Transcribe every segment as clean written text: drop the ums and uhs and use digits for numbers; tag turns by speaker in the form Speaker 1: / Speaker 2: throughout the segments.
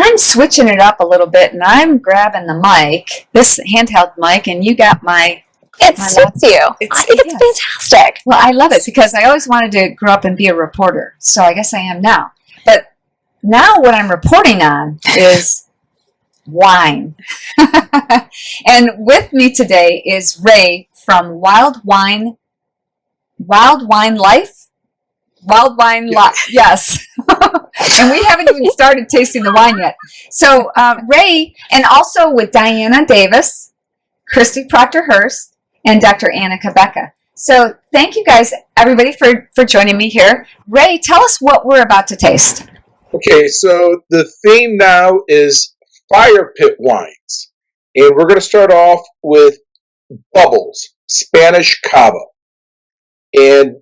Speaker 1: I'm switching it up a little bit, and I'm grabbing the mic, this handheld mic, and you got
Speaker 2: it suits you. I think it's fantastic.
Speaker 1: Well, I love it because I always wanted to grow up and be a reporter, so I guess I am now. But now what I'm reporting on is wine. And with me today is Ray from Wild Wine Life. Yes. And we haven't even started tasting the wine yet. So Ray, and also with Diana Davis, Christy Proctor-Hurst, and Dr. Anna Kabecka. So thank you guys, everybody, for joining me here. Ray, tell us what we're about to taste.
Speaker 3: Okay, so the theme now is fire pit wines. And we're going to start off with Bubbles, Spanish Cava. And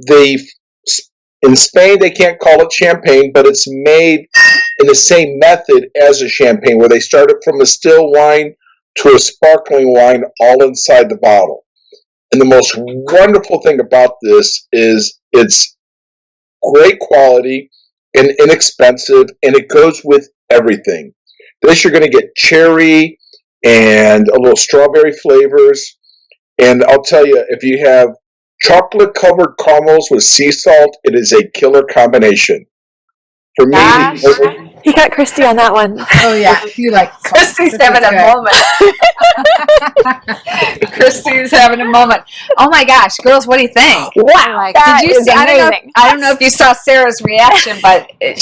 Speaker 3: in Spain, they can't call it champagne, but it's made in the same method as a champagne, where they start it from a still wine to a sparkling wine all inside the bottle. And the most wonderful thing about this is it's great quality and inexpensive, and it goes with everything. This you're going to get cherry and a little strawberry flavors. And I'll tell you, if you have chocolate-covered caramels with sea salt, it is a killer combination. For me,
Speaker 2: he got Christy on that one.
Speaker 1: Oh yeah, you like Christy's having a moment. Christy's having a moment. Oh my gosh, girls, what do you think?
Speaker 2: Wow,
Speaker 1: did you see?
Speaker 2: Amazing.
Speaker 1: I don't know if you saw Sarah's reaction, but things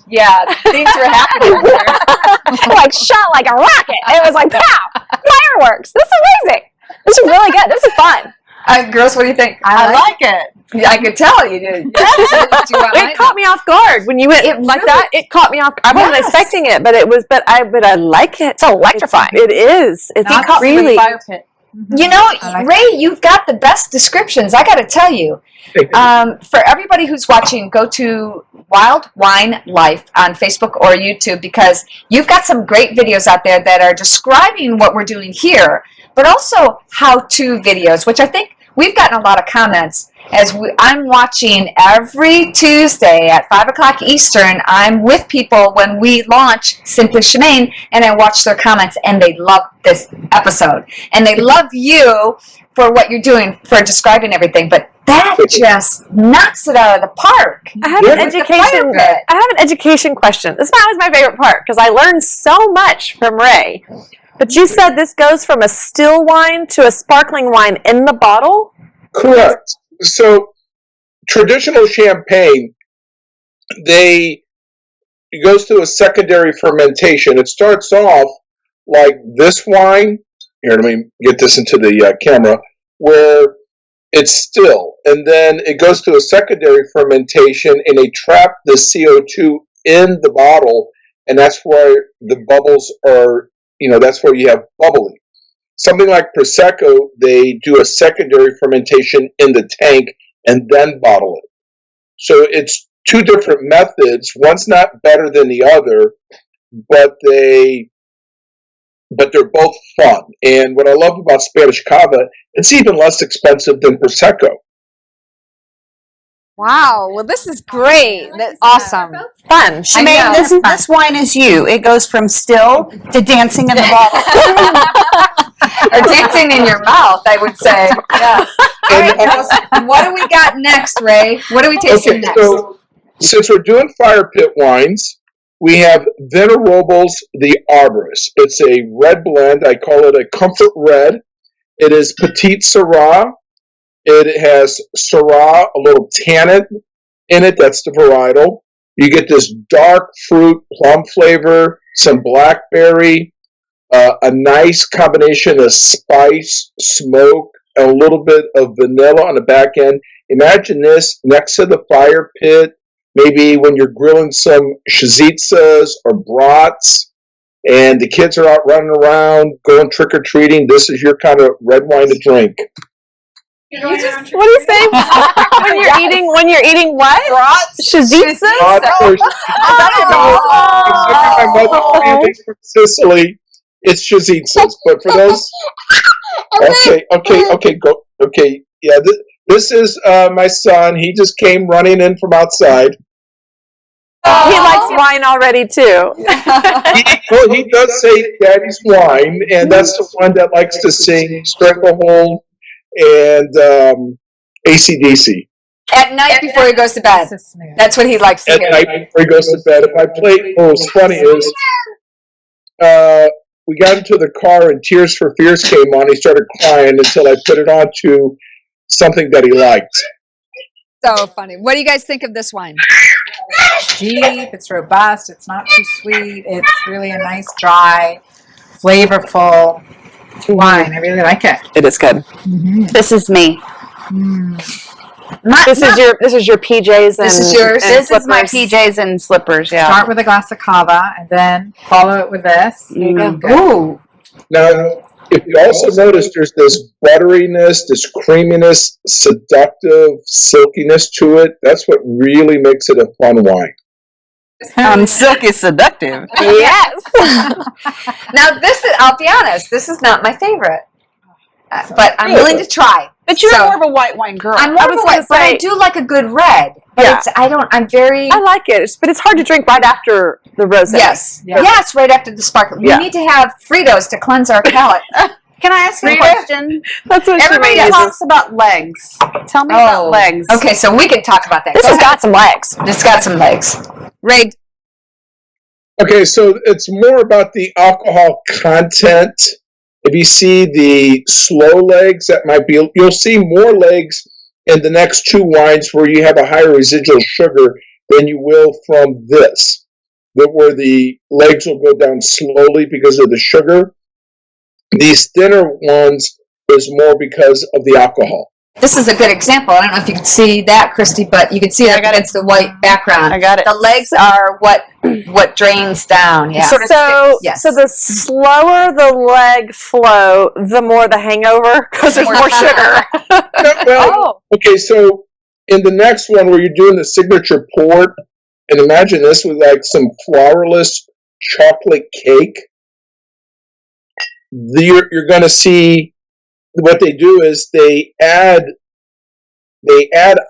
Speaker 1: were happening there.
Speaker 2: Like shot like a rocket. It was like pow, fireworks. This is amazing. This is really good. This is fun.
Speaker 1: Girls, what do you think?
Speaker 4: I like it.
Speaker 1: Yeah, I could tell you did.
Speaker 2: It caught me off guard when you went that. It caught me off. I wasn't expecting it, but I like it. It's electrifying. It is. It's really
Speaker 4: fire pit.
Speaker 1: You know, Ray, you've got the best descriptions. I got to tell you. For everybody who's watching, go to Wild Wine Life on Facebook or YouTube, because you've got some great videos out there that are describing what we're doing here, but also how-to videos, which I think we've gotten a lot of comments. I'm watching every Tuesday at 5 o'clock Eastern. I'm with people when we launch Simply Shemane, and I watch their comments, and they love this episode. And they love you for what you're doing, for describing everything. But that just knocks it out of the park.
Speaker 2: I have an education question. This was my favorite part, because I learned so much from Ray. But you said this goes from a still wine to a sparkling wine in the bottle?
Speaker 3: Correct. So, traditional champagne, it goes through a secondary fermentation. It starts off like this wine. Here, let me get this into the camera, where it's still. And then it goes through a secondary fermentation, and they trap the CO2 in the bottle, and that's where the bubbles are, that's where you have bubbling. Something like Prosecco, they do a secondary fermentation in the tank and then bottle it. So it's two different methods. One's not better than the other, but they're both fun. And what I love about Spanish Cava, it's even less expensive than Prosecco.
Speaker 4: Wow, well, this is great. That's awesome.
Speaker 2: Fun.
Speaker 4: Shemane, this wine is you. It goes from still to dancing in the bottle.
Speaker 1: Or dancing in your mouth, I would say. Yeah. All right, girls, what do we got next, Ray? What are we tasting next?
Speaker 3: So, since we're doing fire pit wines, we have Venerables the Arborist. It's a red blend. I call it a comfort red. It is Petite Syrah. It has Syrah, a little tannin in it. That's the varietal. You get this dark fruit plum flavor, some blackberry, a nice combination of spice, smoke, and a little bit of vanilla on the back end. Imagine this next to the fire pit, maybe when you're grilling some shizitsas or brats, and the kids are out running around, going trick-or-treating. This is your kind of red wine to drink.
Speaker 2: What do you say? when you're eating what? Brats? Shizitsas?
Speaker 3: My mother from Sicily. It's shizitsas, but for those, okay, yeah. This is my son. He just came running in from outside.
Speaker 2: He likes wine already too.
Speaker 3: He does say Daddy's Wine, and that's the one that likes to sing Stranglehold and AC/DC.
Speaker 1: At night before he goes to bed. That's what he likes to
Speaker 3: At
Speaker 1: hear.
Speaker 3: night before he goes to bed. If I played, what was funny is, we got into the car and Tears for Fears came on. He started crying until I put it on to something that he liked.
Speaker 1: So funny. What do you guys think of this wine?
Speaker 5: It's deep, it's robust, it's not too sweet, it's really a nice, dry, flavorful wine. I really like it.
Speaker 2: It is good.
Speaker 5: Mm-hmm.
Speaker 4: This is me.
Speaker 2: This is your PJs and
Speaker 1: This is yours?
Speaker 2: and
Speaker 4: This is my
Speaker 2: slippers.
Speaker 4: PJs and slippers, yeah.
Speaker 5: Start with a glass of Cava and then follow it with this.
Speaker 2: There you go.
Speaker 1: Ooh.
Speaker 3: Now, if you also notice, there's this butteriness, this creaminess, seductive silkiness to it. That's what really makes it a fun wine.
Speaker 4: Silk is seductive.
Speaker 2: Yes.
Speaker 1: Now, I'll be honest, this is not my favorite. But I'm willing to try.
Speaker 4: But you're
Speaker 1: So-
Speaker 4: more of a white wine girl.
Speaker 1: I'm more
Speaker 2: I
Speaker 1: of
Speaker 2: was
Speaker 1: a
Speaker 2: gonna
Speaker 1: white, but I
Speaker 2: say-
Speaker 1: do like a good red. But
Speaker 2: Yeah.
Speaker 1: I'm very...
Speaker 2: I like it, but it's hard to drink right after the rosé.
Speaker 1: Yes.
Speaker 5: Yeah.
Speaker 1: Yes, right after the sparkle.
Speaker 2: Yeah.
Speaker 1: We need to have Fritos to cleanse our palate.
Speaker 4: Can I ask you a
Speaker 1: Rita?
Speaker 4: question?
Speaker 2: That's what
Speaker 4: Everybody
Speaker 2: Shemane
Speaker 4: talks about legs. Tell me about legs.
Speaker 1: Okay, so we can talk about that.
Speaker 2: This has got some legs.
Speaker 1: It's got some legs. Ray,
Speaker 3: Okay, so it's more about the alcohol content. If you see the slow legs, you'll see more legs in the next two wines where you have a higher residual sugar than you will from this. Where the legs will go down slowly because of the sugar. These thinner ones is more because of the alcohol.
Speaker 1: this is a good example. I don't know if you can see that, Christy, but you can see that against the white background.
Speaker 4: I got it.
Speaker 1: The legs are what drains down. Yeah.
Speaker 2: So,
Speaker 1: Yes.
Speaker 2: so the slower the leg flow, the more the hangover because there's more sugar.
Speaker 3: Well, okay, so in the next one where you're doing the signature port, and imagine this with like some flourless chocolate cake, you're going to see what they do is they add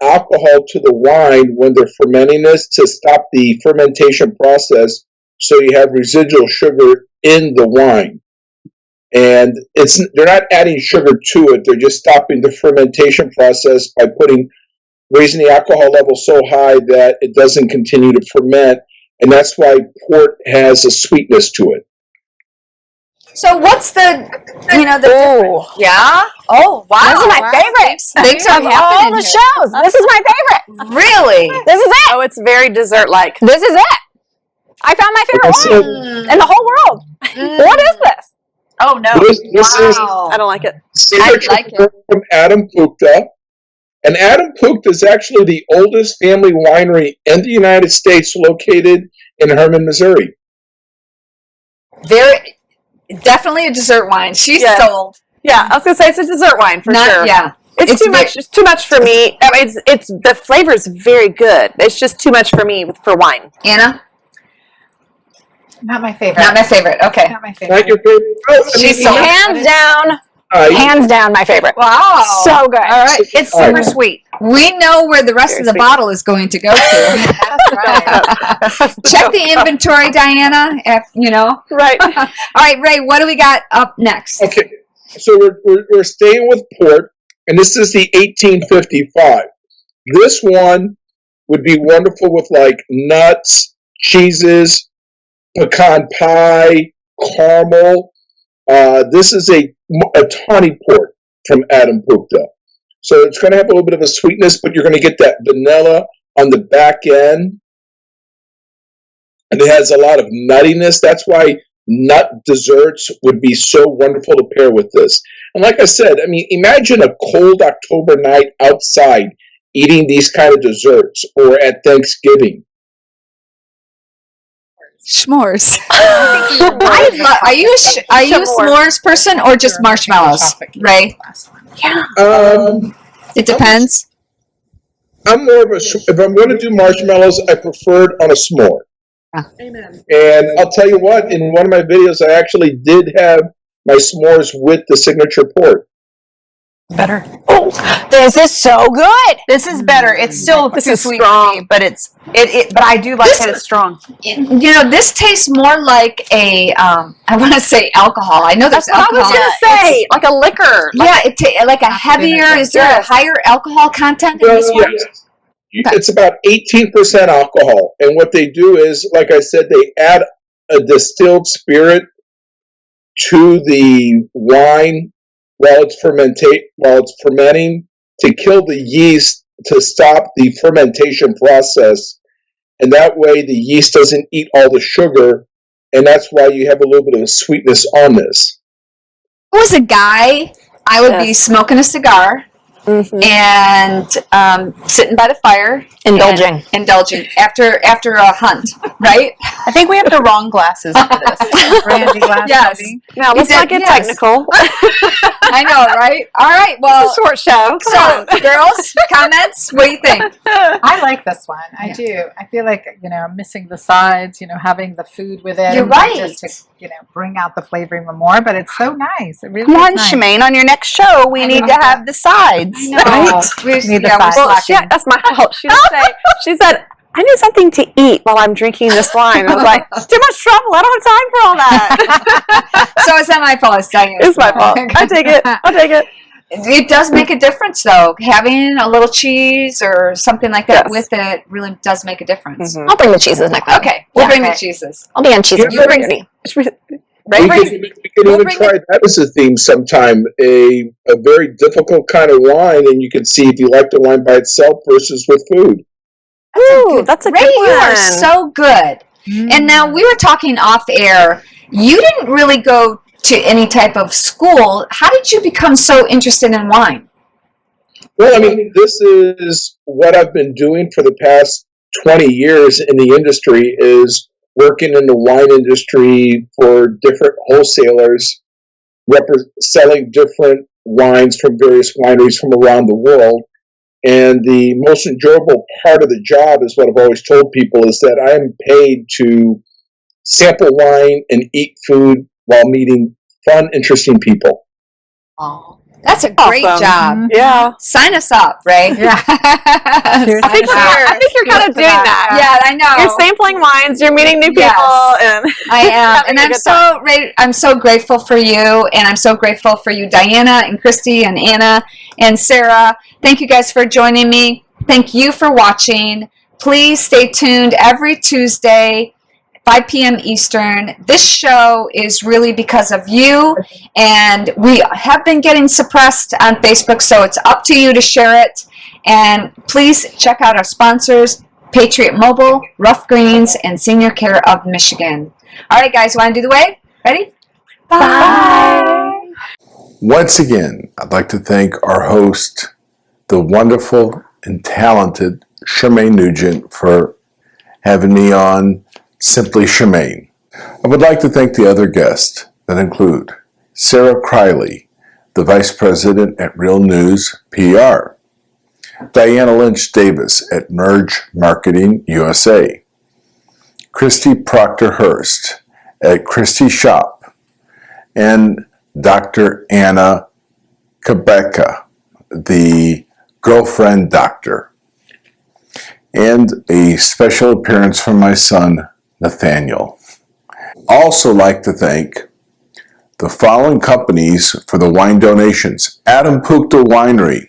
Speaker 3: alcohol to the wine when they're fermenting this to stop the fermentation process, so you have residual sugar in the wine. And they're not adding sugar to it, they're just stopping the fermentation process by raising the alcohol level so high that it doesn't continue to ferment, and that's why port has a sweetness to it.
Speaker 1: So what's the difference? Yeah? Oh, wow.
Speaker 2: This is my favorite.
Speaker 1: Things are
Speaker 2: Of all
Speaker 1: happening
Speaker 2: the
Speaker 1: here.
Speaker 2: shows, this is my favorite.
Speaker 1: Really?
Speaker 2: This is it. Oh, it's very dessert-like. This is it. I found my favorite wine in the whole world. What is this?
Speaker 4: Oh, no.
Speaker 3: This is
Speaker 2: I don't like it.
Speaker 3: signature
Speaker 1: like it.
Speaker 3: port from Adam Pukta. And Adam Pukta is actually the oldest family winery in the United States, located in Hermann, Missouri.
Speaker 1: Definitely a dessert wine. She's
Speaker 2: Yes.
Speaker 1: sold.
Speaker 2: Yeah, I was gonna say it's a dessert wine for sure.
Speaker 1: Yeah.
Speaker 2: It's too much. It's too much for me. I mean, it's the flavor's very good. It's just too much for me for wine.
Speaker 1: Anna?
Speaker 5: Not my favorite.
Speaker 1: Not my favorite. Okay.
Speaker 5: Not my
Speaker 3: Not
Speaker 5: favorite.
Speaker 3: your favorite? Oh,
Speaker 1: She's
Speaker 5: sold.
Speaker 2: Hands down, my favorite.
Speaker 1: Wow.
Speaker 2: So good.
Speaker 1: All right.
Speaker 4: It's super sweet.
Speaker 1: We know where the rest of the
Speaker 2: Seriously.
Speaker 1: bottle is going to go to.
Speaker 5: That's right.
Speaker 1: Check the inventory, Diana.
Speaker 2: Right.
Speaker 1: All right, Ray, what do we got up next?
Speaker 3: Okay, so we're staying with port, and this is the 1855. This one would be wonderful with like nuts, cheeses, pecan pie, caramel. This is a tawny port from Adam Pukta. So it's going to have a little bit of a sweetness, but you're going to get that vanilla on the back end. And it has a lot of nuttiness. That's why nut desserts would be so wonderful to pair with this. And like I said, I mean, imagine a cold October night outside eating these kind of desserts, or at Thanksgiving.
Speaker 1: S'mores. Are you a s'mores person or just marshmallows, Ray? It depends.
Speaker 3: I'm more of if I'm going to do marshmallows, I prefer it on a s'more.
Speaker 2: Amen.
Speaker 3: And I'll tell you what, in one of my videos, I actually did have my s'mores with the signature port.
Speaker 5: Better.
Speaker 4: This is so good. This is better. It's still
Speaker 2: This
Speaker 4: too
Speaker 2: is
Speaker 4: sweet
Speaker 2: strong.
Speaker 4: for me, but but I do like that it's strong.
Speaker 1: You know, this tastes more like a, I want to say alcohol. I know there's
Speaker 2: That's what I
Speaker 1: alcohol.
Speaker 2: was going to say. Like a liquor.
Speaker 1: Like a heavier, is there a higher alcohol content in this one?
Speaker 3: Yes. It's about 18% alcohol. And what they do is, like I said, they add a distilled spirit to the wine while it's fermenting to kill the yeast, to stop the fermentation process. And that way the yeast doesn't eat all the sugar. And that's why you have a little bit of a sweetness on this.
Speaker 1: If I was a guy, I would be smoking a cigar and sitting by the fire, indulging after a hunt, right?
Speaker 4: I think we have the wrong glasses for this.
Speaker 5: Brandy glass.
Speaker 1: Yes.
Speaker 5: maybe.
Speaker 2: Now, let's not get technical.
Speaker 1: I know, right? All right, well,
Speaker 2: It's a short show.
Speaker 1: so girls, comments, what do you think?
Speaker 5: I like this one. I do. I feel like, I'm missing the sides, having the food with it.
Speaker 1: You're right.
Speaker 5: Just to, bring out the flavor even more, but it's so nice. It really
Speaker 4: Come on,
Speaker 5: is nice.
Speaker 4: Shemane, on your next show, we need to have the sides.
Speaker 1: I know.
Speaker 2: Right?
Speaker 1: We
Speaker 5: Need the
Speaker 1: we're
Speaker 5: sides.
Speaker 2: Well,
Speaker 1: slacking.
Speaker 2: that's my fault. She said, I need something to eat while I'm drinking this wine. I was like, too much trouble. I don't have time for all that.
Speaker 1: So it's not my fault, it's Diane's.
Speaker 2: It's my fault. I take it. I'll take it.
Speaker 1: It does make a difference, though. Having a little cheese or something like that
Speaker 2: Yes.
Speaker 1: with it really does make a difference.
Speaker 2: Mhm.
Speaker 6: I'll bring the cheeses next time.
Speaker 1: Okay, we'll bring the
Speaker 5: Okay.
Speaker 1: cheeses.
Speaker 6: I'll be on cheese and
Speaker 3: You
Speaker 1: bring-
Speaker 6: spaghetti.
Speaker 3: We can even
Speaker 1: bring
Speaker 3: try that as a theme sometime. A very difficult kind of wine, and you can see if you like the wine by itself versus with food.
Speaker 2: Ooh, that's a
Speaker 1: Ray,
Speaker 2: good one.
Speaker 1: you are so good. And now we were talking off air. You didn't really go to any type of school. How did you become so interested in wine?
Speaker 3: Well, I mean, this is what I've been doing for the past 20 years in the industry, is working in the wine industry for different wholesalers, selling different wines from various wineries from around the world. And the most enjoyable part of the job is what I've always told people, is that I am paid to sample wine and eat food while meeting fun, interesting people.
Speaker 1: Oh, that's a great
Speaker 2: Awesome.
Speaker 1: job.
Speaker 2: Yeah.
Speaker 1: Sign us up, Ray.
Speaker 5: Yeah.
Speaker 1: Yeah,
Speaker 2: I think you're kind of doing that.
Speaker 1: I know.
Speaker 2: You're sampling wines. You're meeting new people,
Speaker 1: Yes.
Speaker 2: and
Speaker 1: I am,
Speaker 2: having
Speaker 1: and
Speaker 2: a
Speaker 1: I'm
Speaker 2: good time.
Speaker 1: I'm so grateful for you, and I'm so grateful for you, Diana and Christy and Anna and Sarah. Thank you guys for joining me. Thank you for watching. Please stay tuned every Tuesday, 5 p.m. Eastern. This show is really because of you, and we have been getting suppressed on Facebook, so it's up to you to share it. And please check out our sponsors, Patriot Mobile, Rough Greens, and Senior Care of Michigan. All right, guys, want to do the wave? Ready? Bye.
Speaker 3: Once again, I'd like to thank our host, the wonderful and talented Shemane Nugent, for having me on Simply Shemane. I would like to thank the other guests that include Sarah Criley, the Vice President at Real News PR, Diana Lynch Davis at Merge Marketing USA, Christy Proctor Hurst at Christy Shop, and Dr. Anna Quebeca, the girlfriend doctor, and a special appearance from my son, Nathaniel. Also like to thank the following companies for the wine donations: Adam Pukta Winery,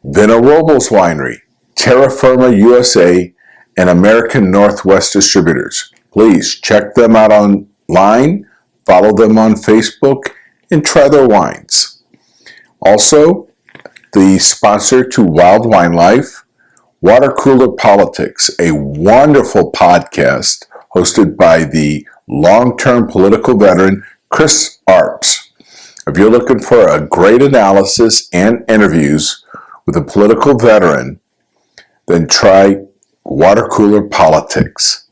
Speaker 3: Vina Robles Winery, Terra Firma USA, and American Northwest Distributors. Please check them out online, follow them on Facebook, and try their wines. Also, the sponsor to Wild Wine Life, Water Cooler Politics, a wonderful podcast hosted by the long-term political veteran Chris Arps. If you're looking for a great analysis and interviews with a political veteran, then try Water Cooler Politics.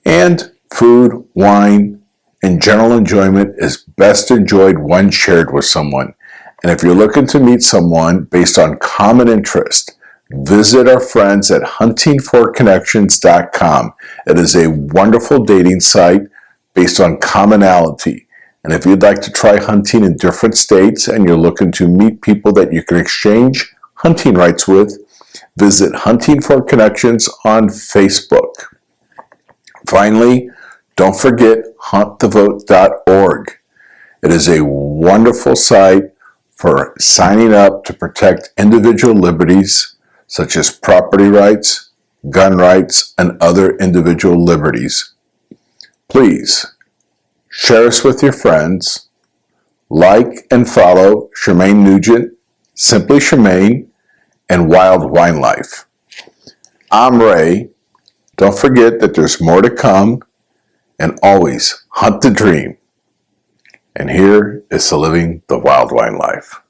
Speaker 3: And food, wine, and general enjoyment is best enjoyed when shared with someone. And if you're looking to meet someone based on common interest, visit our friends at huntingforconnections.com. It is a wonderful dating site based on commonality.
Speaker 6: And if you'd like to try hunting in different states and you're looking to meet people that you can exchange hunting rights with, visit Hunting for Connections on Facebook. Finally, don't forget huntthevote.org. It is a wonderful site for signing up to protect individual liberties such as property rights, gun rights, and other individual liberties. Please share us with your friends. Like and follow Shemane Nugent, Simply Shemane, and Wild Wine Life. I'm Ray. Don't forget that there's more to come, and always hunt the dream. And here is to living the wild wine life.